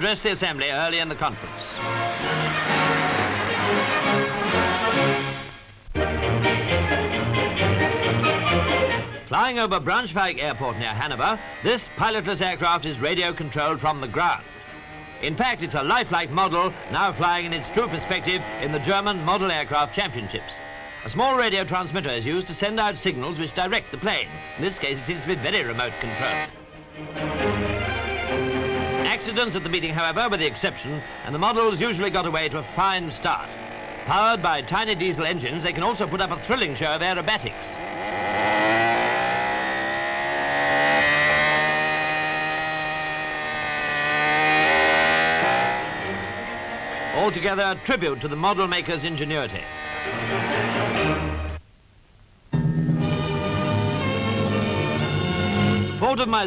addressed the assembly early in the conference. Flying over Braunchweig Airport near Hanover, this pilotless aircraft is radio-controlled from the ground. In fact, it's a lifelike model now flying in its true perspective in the German Model Aircraft Championships. A small radio transmitter is used to send out signals which direct the plane. In this case, it seems to be very remote controlled. Accidents at the meeting, however, were the exception, and the models usually got away to a fine start. Powered by tiny diesel engines, they can also put up a thrilling show of aerobatics. Altogether, a tribute to the model maker's ingenuity. The port of my